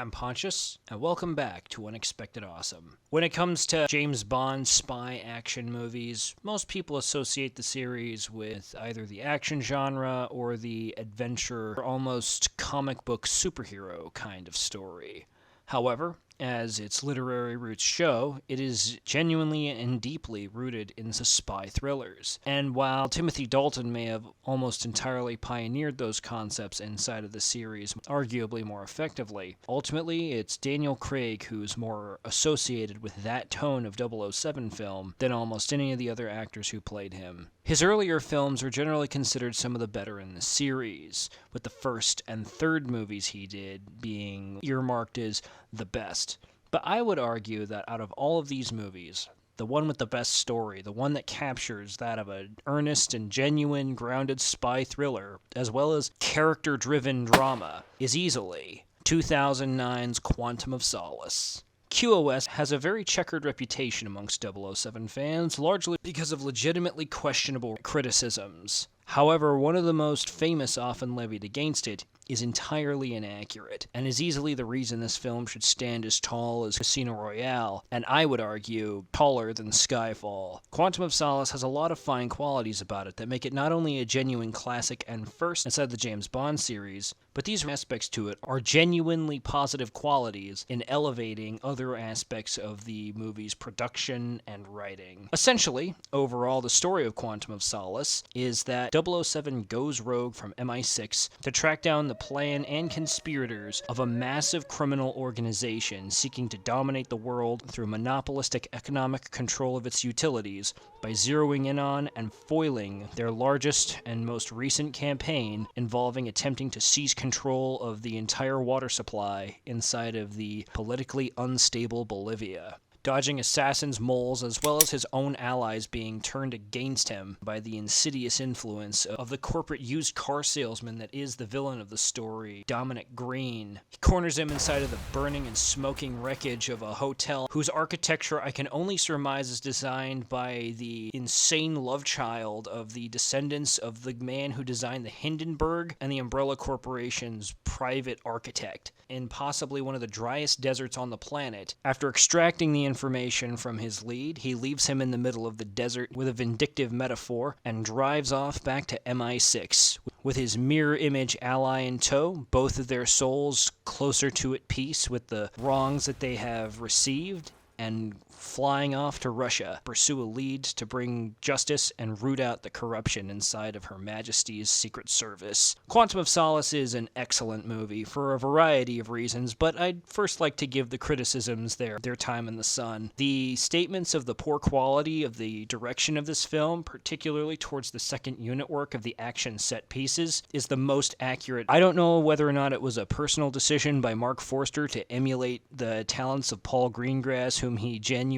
I'm Pontius, and welcome back to Unexpected Awesome. When it comes to James Bond spy action movies, most people associate the series with either the action genre or the adventure, or almost comic book superhero kind of story. However, as its literary roots show, it is genuinely and deeply rooted in the spy thrillers. And while Timothy Dalton may have almost entirely pioneered those concepts inside of the series, arguably more effectively, ultimately it's Daniel Craig who's more associated with that tone of 007 film than almost any of the other actors who played him. His earlier films are generally considered some of the better in the series, with the first and third movies he did being earmarked as the best. But I would argue that out of all of these movies, the one with the best story, the one that captures that of an earnest and genuine grounded spy thriller, as well as character-driven drama, is easily 2009's Quantum of Solace. QOS has a very checkered reputation amongst 007 fans, largely because of legitimately questionable criticisms. However, one of the most famous often levied against it is entirely inaccurate, and is easily the reason this film should stand as tall as Casino Royale, and I would argue, taller than Skyfall. Quantum of Solace has a lot of fine qualities about it that make it not only a genuine classic and first inside the James Bond series, but these aspects to it are genuinely positive qualities in elevating other aspects of the movie's production and writing. Essentially, overall, the story of Quantum of Solace is that 007 goes rogue from MI6 to track down the plan and conspirators of a massive criminal organization seeking to dominate the world through monopolistic economic control of its utilities by zeroing in on and foiling their largest and most recent campaign involving attempting to seize control of the entire water supply inside of the politically unstable Bolivia. Dodging assassins, moles, as well as his own allies being turned against him by the insidious influence of the corporate used car salesman that is the villain of the story, Dominic Green. He corners him inside of the burning and smoking wreckage of a hotel whose architecture I can only surmise is designed by the insane love child of the descendants of the man who designed the Hindenburg and the Umbrella Corporation's private architect, in possibly one of the driest deserts on the planet. After extracting the information from his lead, he leaves him in the middle of the desert with a vindictive metaphor and drives off back to MI6 with his mirror image ally in tow, both of their souls closer to at peace with the wrongs that they have received, and flying off to Russia, pursue a lead to bring justice and root out the corruption inside of Her Majesty's Secret Service. Quantum of Solace is an excellent movie for a variety of reasons, but I'd first like to give the criticisms their time in the sun. The statements of the poor quality of the direction of this film, particularly towards the second unit work of the action set pieces, is the most accurate. I don't know whether or not it was a personal decision by Mark Forster to emulate the talents of Paul Greengrass, whom he genuinely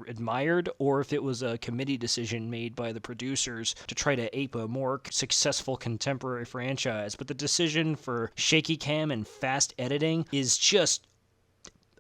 admired, or if it was a committee decision made by the producers to try to ape a more successful contemporary franchise. But the decision for shaky cam and fast editing is just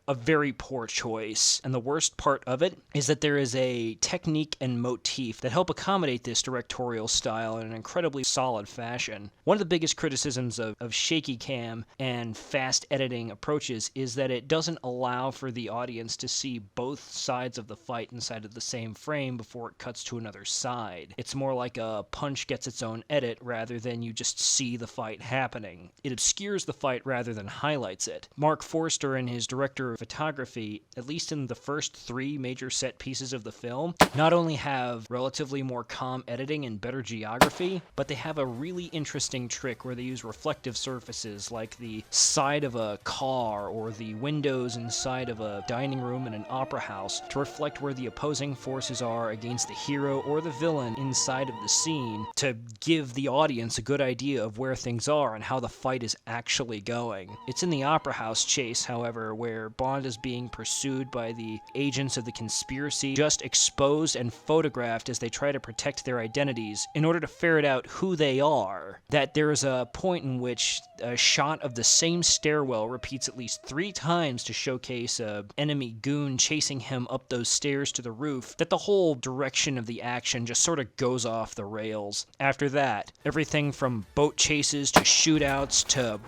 a very poor choice, and the worst part of it is that there is a technique and motif that help accommodate this directorial style in an incredibly solid fashion. One of the biggest criticisms of shaky cam and fast editing approaches is that it doesn't allow for the audience to see both sides of the fight inside of the same frame before it cuts to another side. It's more like a punch gets its own edit rather than you just see the fight happening. It obscures the fight rather than highlights it. Mark Forster and his director of photography, at least in the first three major set pieces of the film, not only have relatively more calm editing and better geography, but they have a really interesting trick where they use reflective surfaces like the side of a car or the windows inside of a dining room in an opera house to reflect where the opposing forces are against the hero or the villain inside of the scene, to give the audience a good idea of where things are and how the fight is actually going. It's in the opera house chase, however, where Bond is being pursued by the agents of the conspiracy, just exposed and photographed as they try to protect their identities in order to ferret out who they are, that there is a point in which a shot of the same stairwell repeats at least 3 times to showcase a enemy goon chasing him up those stairs to the roof, that the whole direction of the action just sort of goes off the rails. After that, everything from boat chases to shootouts to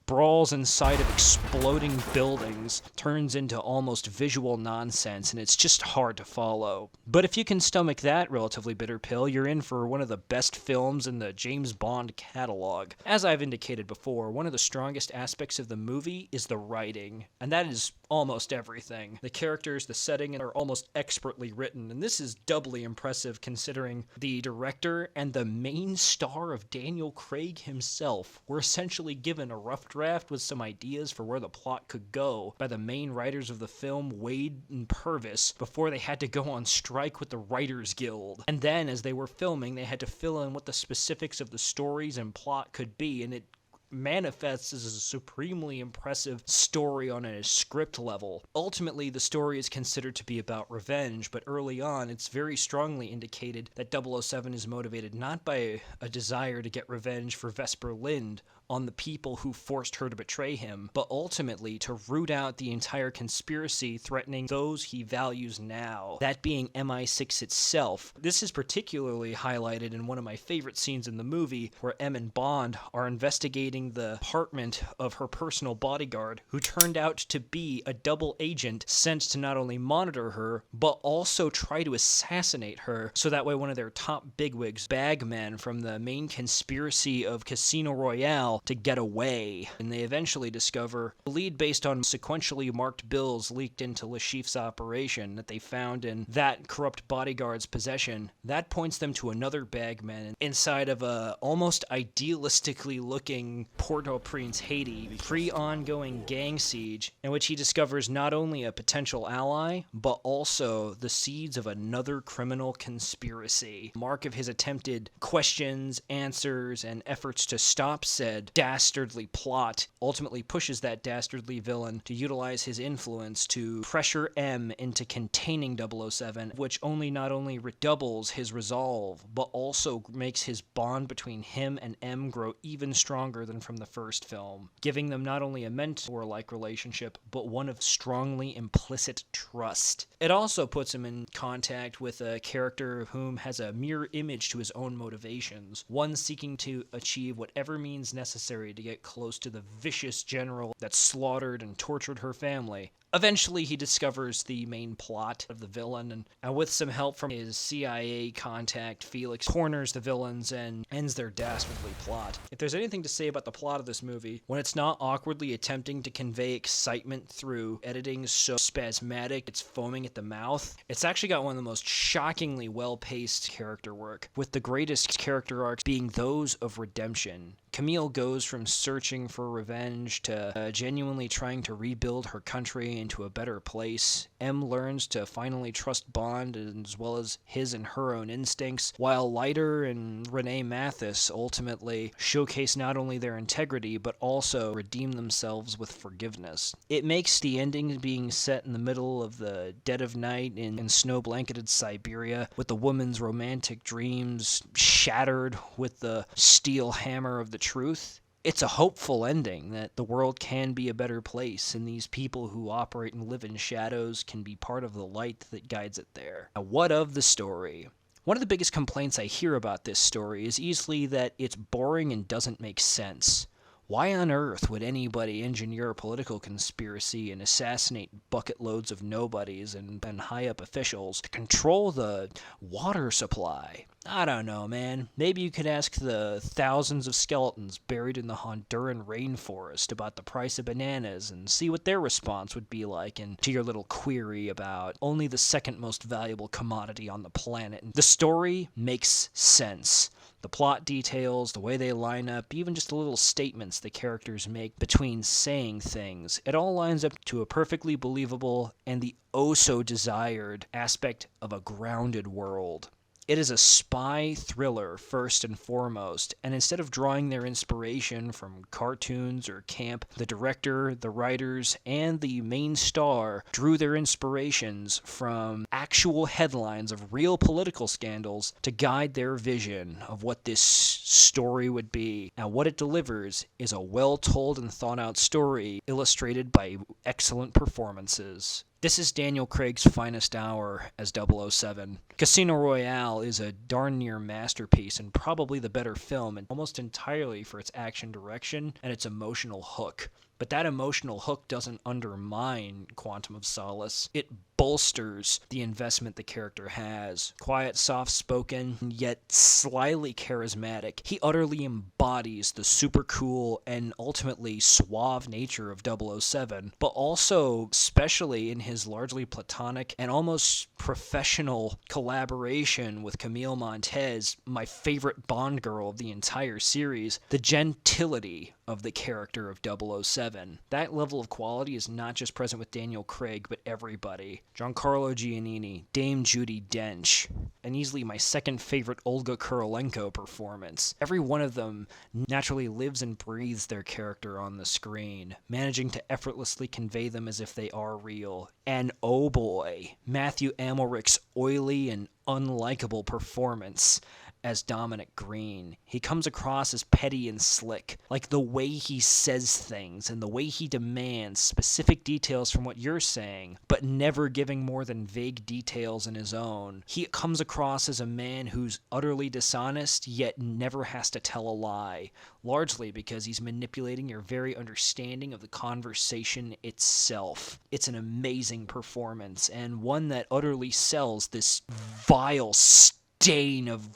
brawls inside of exploding buildings turns into almost visual nonsense, and it's just hard to follow. But if you can stomach that relatively bitter pill, you're in for one of the best films in the James Bond catalog. As I've indicated before, one of the strongest aspects of the movie is the writing, and that is almost everything. The characters, the setting are almost expertly written, and this is doubly impressive considering the director and the main star of Daniel Craig himself were essentially given a rough draft with some ideas for where the plot could go by the main writers of the film, Wade and Purvis, before they had to go on strike with the Writers Guild. And then, as they were filming, they had to fill in what the specifics of the stories and plot could be, and it manifests as a supremely impressive story on a script level. Ultimately, the story is considered to be about revenge, but early on, it's very strongly indicated that 007 is motivated not by a desire to get revenge for Vesper Lynd on the people who forced her to betray him, but ultimately to root out the entire conspiracy threatening those he values now, that being MI6 itself. This is particularly highlighted in one of my favorite scenes in the movie, where M and Bond are investigating the apartment of her personal bodyguard, who turned out to be a double agent sent to not only monitor her, but also try to assassinate her, so that way one of their top bigwigs, bagmen from the main conspiracy of Casino Royale, to get away. And they eventually discover a lead based on sequentially marked bills leaked into Le Chiffre's operation that they found in that corrupt bodyguard's possession. That points them to another bagman inside of a almost idealistically looking Port-au-Prince, Haiti, pre-ongoing gang siege, in which he discovers not only a potential ally, but also the seeds of another criminal conspiracy. Mark of his attempted questions, answers, and efforts to stop said dastardly plot ultimately pushes that dastardly villain to utilize his influence to pressure M into containing 007, which not only redoubles his resolve, but also makes his bond between him and M grow even stronger than from the first film, giving them not only a mentor-like relationship, but one of strongly implicit trust. It also puts him in contact with a character whom has a mirror image to his own motivations, one seeking to achieve whatever means necessary to get close to the vicious general that slaughtered and tortured her family. Eventually, he discovers the main plot of the villain, and with some help from his CIA contact, Felix corners the villains and ends their dastardly plot. If there's anything to say about the plot of this movie, when it's not awkwardly attempting to convey excitement through editing so spasmodic it's foaming at the mouth, it's actually got one of the most shockingly well-paced character work, with the greatest character arcs being those of redemption. Camille goes from searching for revenge to genuinely trying to rebuild her country into a better place. M learns to finally trust Bond as well as his and her own instincts, while Leiter and Renee Mathis ultimately showcase not only their integrity, but also redeem themselves with forgiveness. It makes the ending being set in the middle of the dead of night in snow-blanketed Siberia, with the woman's romantic dreams shattered with the steel hammer of the truth. It's a hopeful ending that the world can be a better place, and these people who operate and live in shadows can be part of the light that guides it there. Now, what of the story? One of the biggest complaints I hear about this story is easily that it's boring and doesn't make sense. Why on earth would anybody engineer a political conspiracy and assassinate bucket loads of nobodies and high-up officials to control the water supply? I don't know, man. Maybe you could ask the thousands of skeletons buried in the Honduran rainforest about the price of bananas and see what their response would be like, and to your little query about only the second most valuable commodity on the planet. The story makes sense. The plot details, the way they line up, even just the little statements the characters make between saying things, it all lines up to a perfectly believable and the oh-so-desired aspect of a grounded world. It is a spy thriller first and foremost, and instead of drawing their inspiration from cartoons or camp, the director, the writers, and the main star drew their inspirations from actual headlines of real political scandals to guide their vision of what this story would be. And what it delivers is a well-told and thought-out story illustrated by excellent performances. This is Daniel Craig's finest hour as 007. Casino Royale is a darn near masterpiece and probably the better film, and almost entirely for its action direction and its emotional hook. But that emotional hook doesn't undermine Quantum of Solace. It bolsters the investment the character has. Quiet, soft-spoken, yet slyly charismatic, he utterly embodies the super cool and ultimately suave nature of 007, but also, especially in his largely platonic and almost professional collaboration with Camille Montez, my favorite Bond girl of the entire series, the gentility of the character of 007. That level of quality is not just present with Daniel Craig, but everybody. Giancarlo Giannini, Dame Judi Dench, and easily my second favorite Olga Kurylenko performance. Every one of them naturally lives and breathes their character on the screen, managing to effortlessly convey them as if they are real. And oh boy, Matthew Amalric's oily and unlikable performance as Dominic Green. He comes across as petty and slick, like the way he says things and the way he demands specific details from what you're saying, but never giving more than vague details in his own. He comes across as a man who's utterly dishonest, yet never has to tell a lie, largely because he's manipulating your very understanding of the conversation itself. It's an amazing performance, and one that utterly sells this vile stain of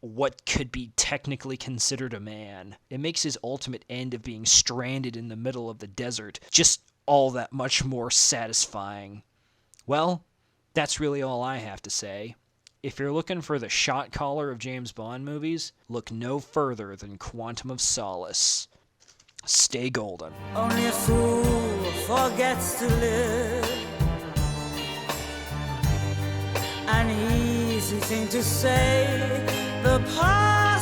what could be technically considered a man. It makes his ultimate end of being stranded in the middle of the desert just all that much more satisfying. Well, that's really all I have to say. If you're looking for the shot caller of James Bond movies, look no further than Quantum of Solace. Stay golden. Only a fool forgets to live. An easy thing to say, the past